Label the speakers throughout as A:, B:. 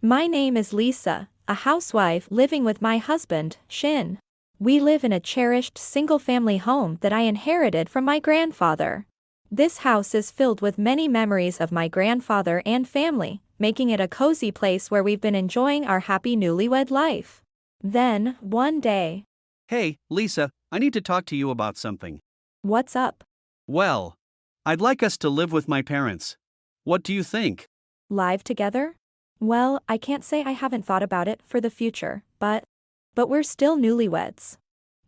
A: My name is Lisa, a housewife living with my husband, Shin. We live in a cherished single-family home that I inherited from my grandfather. This house is filled with many memories of my grandfather and family, making it a cozy place where we've been enjoying our happy newlywed life. Then, one day.
B: Hey, Lisa, I need to talk to you about something.
A: What's up?
B: Well, I'd like us to live with my parents. What do you think?
A: Live together? Well, I can't say I haven't thought about it for the future, but we're still newlyweds.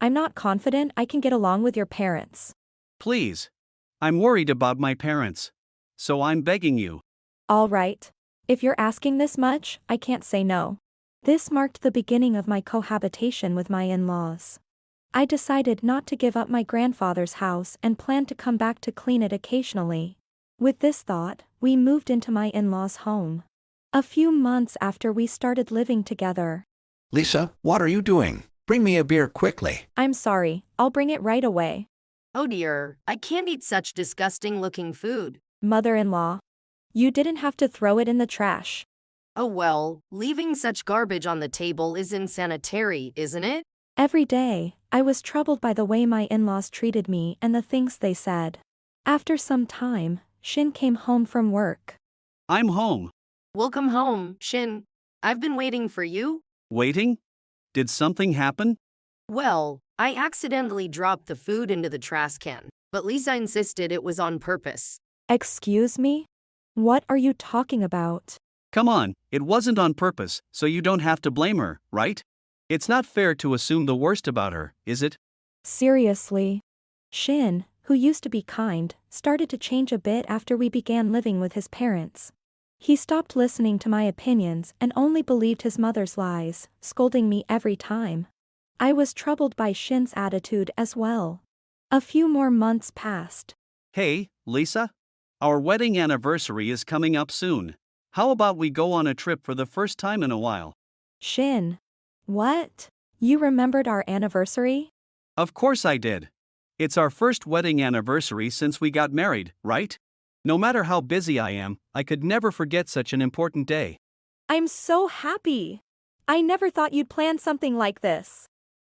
A: I'm not confident I can get along with your parents.
B: Please. I'm worried about my parents. So I'm begging you.
A: All right. If you're asking this much, I can't say no. This marked the beginning of my cohabitation with my in-laws. I decided not to give up my grandfather's house and planned to come back to clean it occasionally. With this thought, we moved into my in-laws' home. A few months after we started living together.
C: Lisa, what are you doing? Bring me a beer quickly.
A: I'm sorry, I'll bring it right away.
D: Oh dear, I can't eat such disgusting-looking food.
A: Mother-in-law. You didn't have to throw it in the trash.
D: Oh well, leaving such garbage on the table is insanitary, isn't it?
A: Every day, I was troubled by the way my in-laws treated me and the things they said. After some time, Shin came home from work.
B: I'm home.
D: Welcome home, Shin. I've been waiting for you.
B: Waiting? Did something happen?
D: Well, I accidentally dropped the food into the trash can, but Lisa insisted it was on purpose.
A: Excuse me? What are you talking about?
B: Come on, it wasn't on purpose, so you don't have to blame her, right? It's not fair to assume the worst about her, is it?
A: Seriously? Shin, who used to be kind, started to change a bit after we began living with his parents. He stopped listening to my opinions and only believed his mother's lies, scolding me every time. I was troubled by Shin's attitude as well. A few more months passed.
B: Hey, Lisa? Our wedding anniversary is coming up soon. How about we go on a trip for the first time in a while?
A: Shin. What? You remembered our anniversary?
B: Of course I did. It's our first wedding anniversary since we got married, right? No matter how busy I am, I could never forget such an important day.
A: I'm so happy. I never thought you'd plan something like this.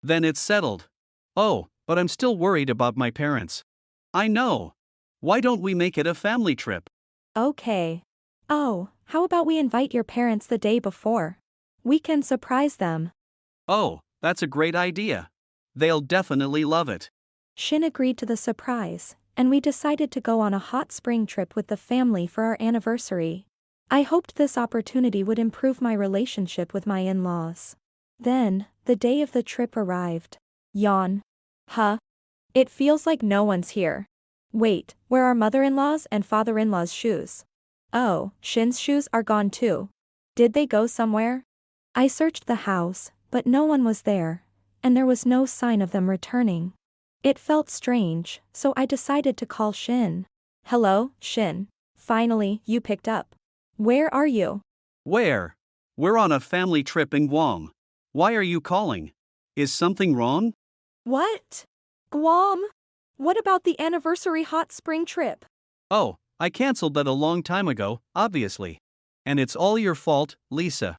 B: Then it's settled. Oh, but I'm still worried about my parents. I know. Why don't we make it a family trip?
A: Okay. Oh, how about we invite your parents the day before? We can surprise them.
B: Oh, that's a great idea. They'll definitely love it.
A: Shin agreed to the surprise, and we decided to go on a hot spring trip with the family for our anniversary. I hoped this opportunity would improve my relationship with my in-laws. Then, the day of the trip arrived. Yawn. Huh? It feels like no one's here. Wait, where are mother-in-law's and father-in-law's shoes? Oh, Shin's shoes are gone too. Did they go somewhere? I searched the house, but no one was there, and there was no sign of them returning. It felt strange, so I decided to call Shin. Hello, Shin. Finally, you picked up. Where are you?
B: Where? We're on a family trip in Guam. Why are you calling? Is something wrong?
A: What? Guam? What about the anniversary hot spring trip?
B: Oh, I canceled that a long time ago, obviously. And it's all your fault, Lisa.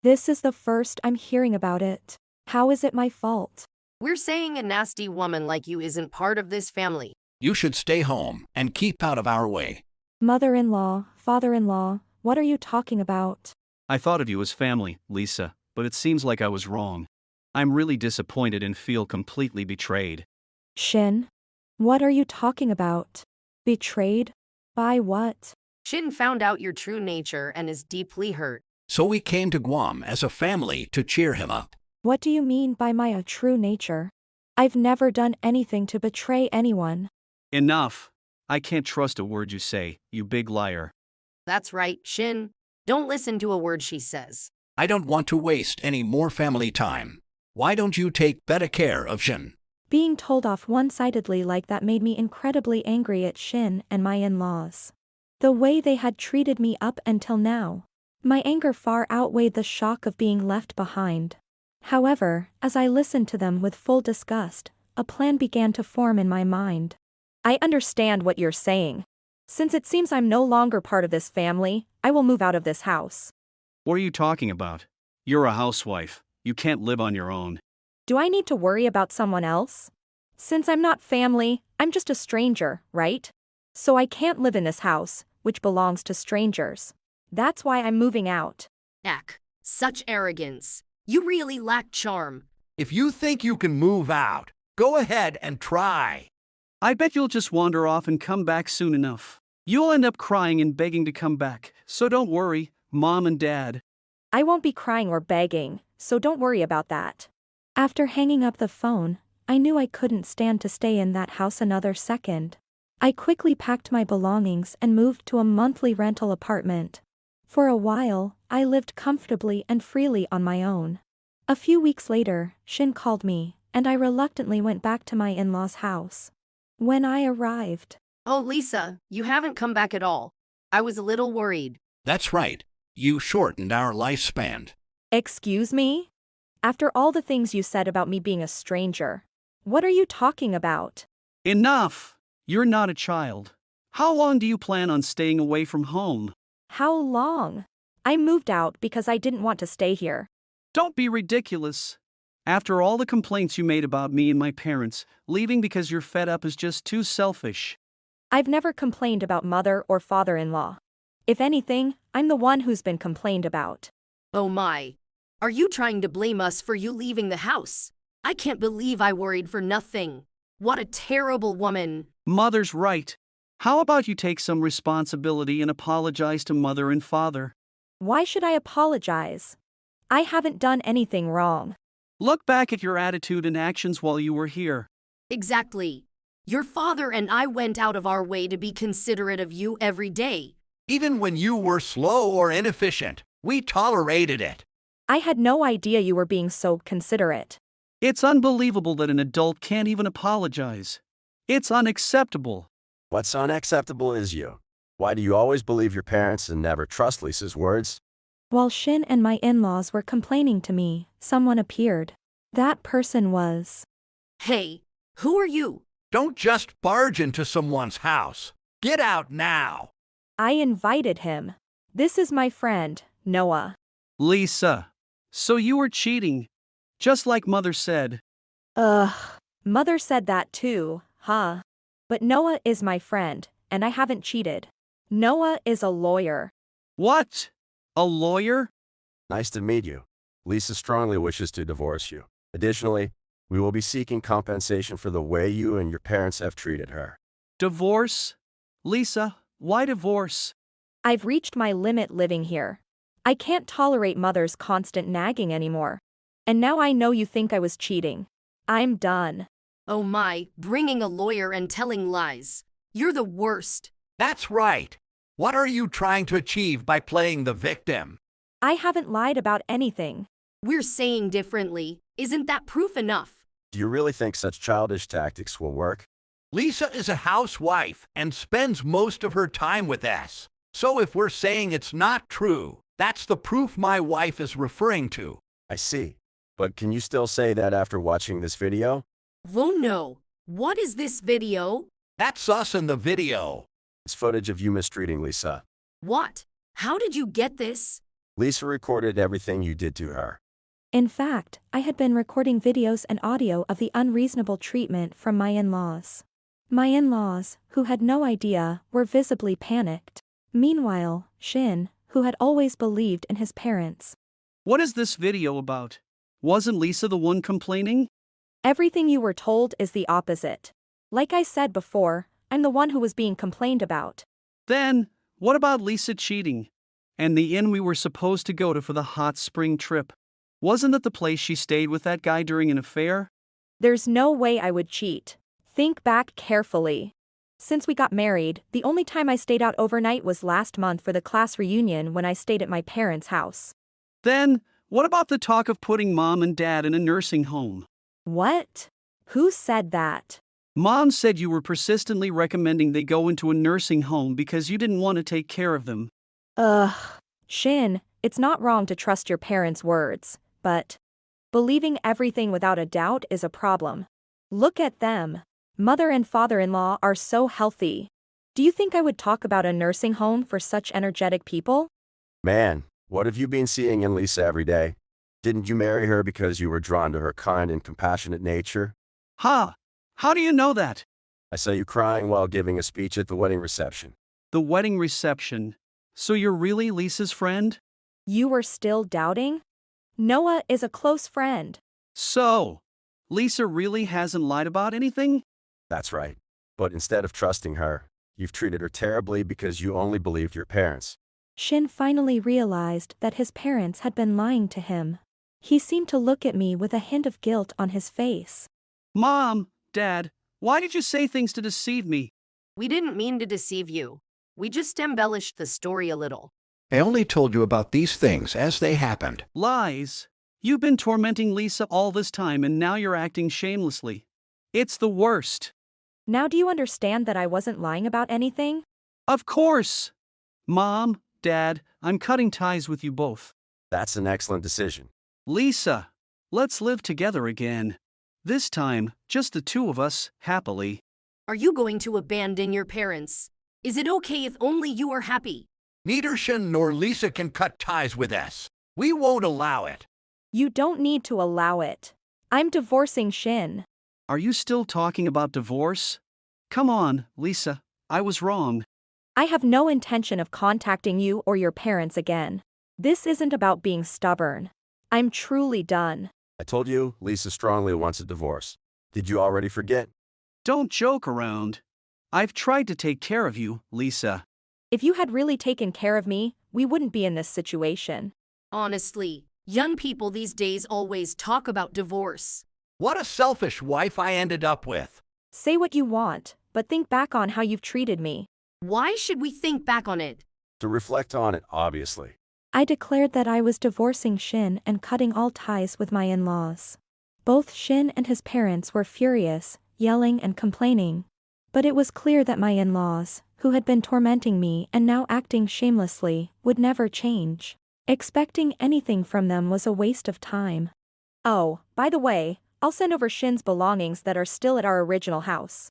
A: This is the first I'm hearing about it. How is it my fault?
D: We're saying a nasty woman like you isn't part of this family.
C: You should stay home and keep out of our way.
A: Mother-in-law, father-in-law, what are you talking about?
B: I thought of you as family, Lisa, but it seems like I was wrong. I'm really disappointed and feel completely betrayed.
A: Shin? What are you talking about? Betrayed? By what?
D: Shin found out your true nature and is deeply hurt.
C: So we came to Guam as a family to cheer him up.
A: What do you mean by my true nature? I've never done anything to betray anyone.
B: Enough. I can't trust a word you say, you big liar.
D: That's right, Shin. Don't listen to a word she says.
C: I don't want to waste any more family time. Why don't you take better care of Shin?
A: Being told off one-sidedly like that made me incredibly angry at Shin and my in-laws. The way they had treated me up until now. My anger far outweighed the shock of being left behind. However, as I listened to them with full disgust, a plan began to form in my mind. I understand what you're saying. Since it seems I'm no longer part of this family, I will move out of this house.
B: What are you talking about? You're a housewife. You can't live on your own.
A: Do I need to worry about someone else? Since I'm not family, I'm just a stranger, right? So I can't live in this house, which belongs to strangers. That's why I'm moving out.
D: Eck, such arrogance. You really lack charm.
C: If you think you can move out, go ahead and try.
B: I bet you'll just wander off and come back soon enough. You'll end up crying and begging to come back, so don't worry, Mom and Dad.
A: I won't be crying or begging, so don't worry about that. After hanging up the phone, I knew I couldn't stand to stay in that house another second. I quickly packed my belongings and moved to a monthly rental apartment. For a while, I lived comfortably and freely on my own. A few weeks later, Shin called me, and I reluctantly went back to my in-laws' house. When I arrived,
D: Oh, Lisa, you haven't come back at all. I was a little worried.
C: That's right. You shortened our lifespan.
A: excuse me? After all the things you said about me being a stranger, what are you talking about?
B: Enough! You're not a child. How long do you plan on staying away from home?
A: How long? I moved out because I didn't want to stay here.
B: Don't be ridiculous. After all the complaints you made about me and my parents, leaving because you're fed up is just too selfish.
A: I've never complained about mother or father-in-law. If anything, I'm the one who's been complained about.
D: Oh my. Are you trying to blame us for you leaving the house? I can't believe I worried for nothing. What a terrible woman.
B: Mother's right. How about you take some responsibility and apologize to Mother and Father?
A: Why should I apologize? I haven't done anything wrong.
B: Look back at your attitude and actions while you were here.
D: Exactly. Your father and I went out of our way to be considerate of you every day.
C: Even when you were slow or inefficient, we tolerated it.
A: I had no idea you were being so considerate.
B: It's unbelievable that an adult can't even apologize. It's unacceptable.
E: What's unacceptable is you. Why do you always believe your parents and never trust Lisa's words?
A: While Shin and my in-laws were complaining to me, someone appeared. That person was...
D: Hey, who are you?
C: Don't just barge into someone's house. Get out now.
A: I invited him. This is my friend, Noah.
B: Lisa. So you were cheating. Just like Mother said.
A: Mother said that too, huh? But Noah is my friend, and I haven't cheated. Noah is a lawyer.
B: What? A lawyer?
E: Nice to meet you. Lisa strongly wishes to divorce you. Additionally, we will be seeking compensation for the way you and your parents have treated her.
B: Divorce? Lisa, why divorce?
A: I've reached my limit living here. I can't tolerate Mother's constant nagging anymore. And now I know you think I was cheating. I'm done.
D: Oh my, bringing a lawyer and telling lies. You're the worst.
C: That's right. What are you trying to achieve by playing the victim?
A: I haven't lied about anything.
D: We're saying differently. Isn't that proof enough?
E: Do you really think such childish tactics will work?
C: Lisa is a housewife and spends most of her time with us. So if we're saying it's not true, that's the proof my wife is referring to.
E: I see. But can you still say that after watching this video?
D: Oh no. What is this video?
C: That's us in the video.
E: It's footage of you mistreating Lisa.
D: What? How did you get this?
E: Lisa recorded everything you did to her.
A: In fact, I had been recording videos and audio of the unreasonable treatment from my in-laws. My in-laws, who had no idea, were visibly panicked. Meanwhile, Shin, who had always believed in his parents.
B: What is this video about? Wasn't Lisa the one complaining?
A: Everything you were told is the opposite. Like I said before, I'm the one who was being complained about.
B: Then, what about Lisa cheating? And the inn we were supposed to go to for the hot spring trip? Wasn't that the place she stayed with that guy during an affair?
A: There's no way I would cheat. Think back carefully. Since we got married, the only time I stayed out overnight was last month for the class reunion when I stayed at my parents' house.
B: Then, what about the talk of putting Mom and Dad in a nursing home?
A: What? Who said that?
B: Mom said you were persistently recommending they go into a nursing home because you didn't want to take care of them.
A: Shin, it's not wrong to trust your parents' words, but believing everything without a doubt is a problem. Look at them. Mother and father-in-law are so healthy. Do you think I would talk about a nursing home for such energetic people?
E: Man, What have you been seeing in Lisa every day? Didn't you marry her because you were drawn to her kind and compassionate nature?
B: Ha! How do you know that?
E: I saw you crying while giving a speech at the wedding reception.
B: The wedding reception. So you're really Lisa's friend?
A: You were still doubting? Noah is a close friend.
B: So, Lisa really hasn't lied about anything?
E: That's right. But instead of trusting her, you've treated her terribly because you only believed your parents.
A: Shin finally realized that his parents had been lying to him. He seemed to look at me with a hint of guilt on his face.
B: Mom, Dad, why did you say things to deceive me?
D: We didn't mean to deceive you. We just embellished the story a little.
C: I only told you about these things as they happened.
B: Lies. You've been tormenting Lisa all this time and now you're acting shamelessly. It's the worst.
A: Now do you understand that I wasn't lying about anything?
B: Of course. Mom, Dad, I'm cutting ties with you both.
E: That's an excellent decision.
B: Lisa, let's live together again. This time, just the two of us, happily.
D: Are you going to abandon your parents? Is it okay if only you are happy?
C: Neither Shin nor Lisa can cut ties with us. We won't allow it.
A: You don't need to allow it. I'm divorcing Shin.
B: Are you still talking about divorce? Come on, Lisa, I was wrong.
A: I have no intention of contacting you or your parents again. This isn't about being stubborn. I'm truly done.
E: I told you, Lisa strongly wants a divorce. Did you already forget?
B: Don't joke around. I've tried to take care of you, Lisa.
A: If you had really taken care of me, we wouldn't be in this situation.
D: Honestly, young people these days always talk about divorce.
C: What a selfish wife I ended up with.
A: Say what you want, but think back on how you've treated me.
D: Why should we think back on it?
E: To reflect on it, obviously.
A: I declared that I was divorcing Shin and cutting all ties with my in-laws. Both Shin and his parents were furious, yelling and complaining. But it was clear that my in-laws, who had been tormenting me and now acting shamelessly, would never change. Expecting anything from them was a waste of time. Oh, by the way, I'll send over Shin's belongings that are still at our original house.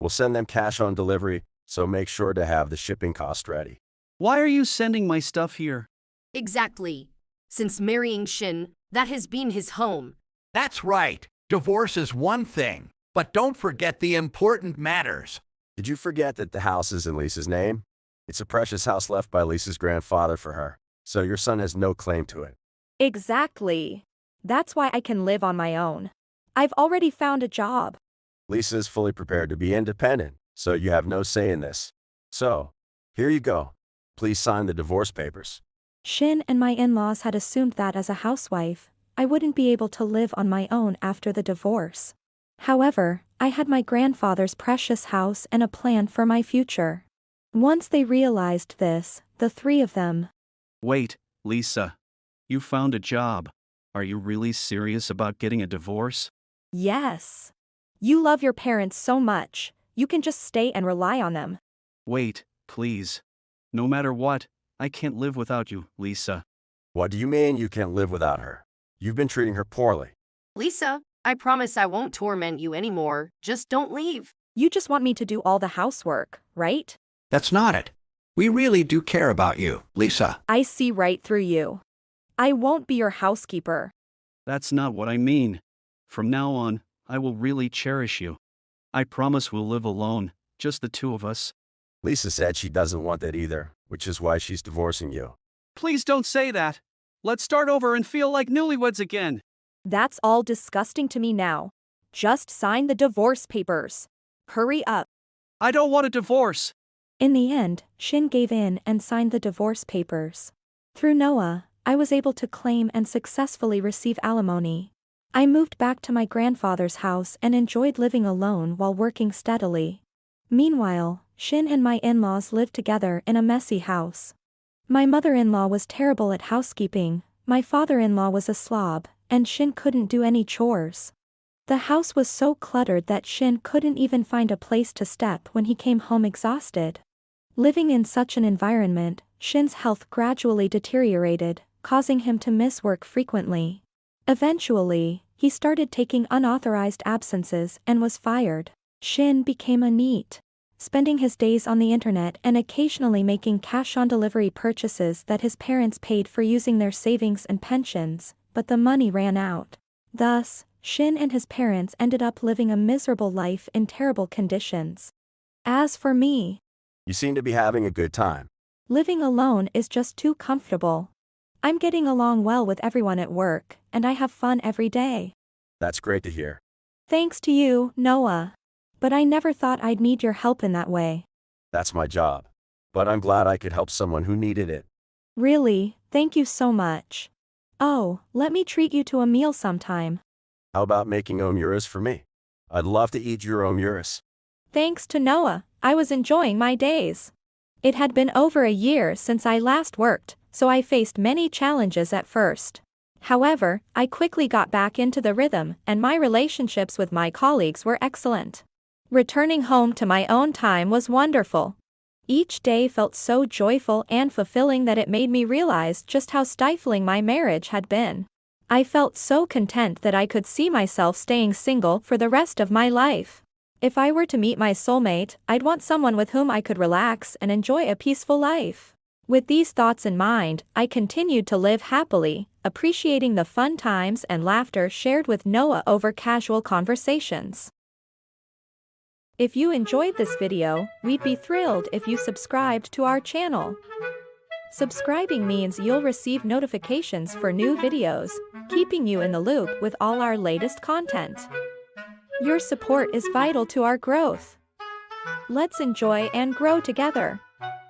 E: We'll send them cash on delivery, so make sure to have the shipping cost ready.
B: Why are you sending my stuff here?
D: Exactly. Since marrying Shin, that has been his home.
C: That's right. Divorce is one thing, but don't forget the important matters.
E: Did you forget that the house is in Lisa's name? It's a precious house left by Lisa's grandfather for her, so your son has no claim to it.
A: Exactly. That's why I can live on my own. I've already found a job.
E: Lisa is fully prepared to be independent, so you have no say in this. So, here you go. Please sign the divorce papers.
A: Shin and my in-laws had assumed that as a housewife, I wouldn't be able to live on my own after the divorce. However, I had my grandfather's precious house and a plan for my future. Once they realized this, the three of them.
B: Wait, Lisa. You found a job. Are you really serious about getting a divorce?
A: Yes. You love your parents so much, you can just stay and rely on them.
B: Wait, please. No matter what, I can't live without you, Lisa.
E: What do you mean you can't live without her? You've been treating her poorly.
D: Lisa, I promise I won't torment you anymore. Just don't leave.
A: You just want me to do all the housework, right?
C: That's not it. We really do care about you, Lisa.
A: I see right through you. I won't be your housekeeper.
B: That's not what I mean. From now on, I will really cherish you. I promise we'll live alone, just the two of us.
E: Lisa said she doesn't want that either, which is why she's divorcing you.
B: Please don't say that. Let's start over and feel like newlyweds again.
A: That's all disgusting to me now. Just sign the divorce papers. Hurry up.
B: I don't want a divorce.
A: In the end, Shin gave in and signed the divorce papers. Through Noah, I was able to claim and successfully receive alimony. I moved back to my grandfather's house and enjoyed living alone while working steadily. Meanwhile, Shin and my in-laws lived together in a messy house. My mother-in-law was terrible at housekeeping, my father-in-law was a slob, and Shin couldn't do any chores. The house was so cluttered that Shin couldn't even find a place to step when he came home exhausted. Living in such an environment, Shin's health gradually deteriorated, causing him to miss work frequently. Eventually, he started taking unauthorized absences and was fired. Shin became a neat, spending his days on the internet and occasionally making cash-on-delivery purchases that his parents paid for using their savings and pensions, but the money ran out. Thus, Shin and his parents ended up living a miserable life in terrible conditions. As for me,
E: You seem to be having a good time.
A: living alone is just too comfortable. I'm getting along well with everyone at work, and I have fun every day.
E: That's great to hear.
A: Thanks to you, Noah. But I never thought I'd need your help in that way.
E: That's my job. But I'm glad I could help someone who needed it.
A: Really, thank you so much. Oh, let me treat you to a meal sometime.
E: How about making omuras for me? I'd love to eat your omuras.
A: Thanks to Noah, I was enjoying my days. It had been over a year since I last worked, so I faced many challenges at first. However, I quickly got back into the rhythm, and my relationships with my colleagues were excellent. Returning home to my own time was wonderful. Each day felt so joyful and fulfilling that it made me realize just how stifling my marriage had been. I felt so content that I could see myself staying single for the rest of my life. If I were to meet my soulmate, I'd want someone with whom I could relax and enjoy a peaceful life. With these thoughts in mind, I continued to live happily, appreciating the fun times and laughter shared with Noah over casual conversations. If you enjoyed this video, we'd be thrilled if you subscribed to our channel. Subscribing means you'll receive notifications for new videos, keeping you in the loop with all our latest content. Your support is vital to our growth. Let's enjoy and grow together.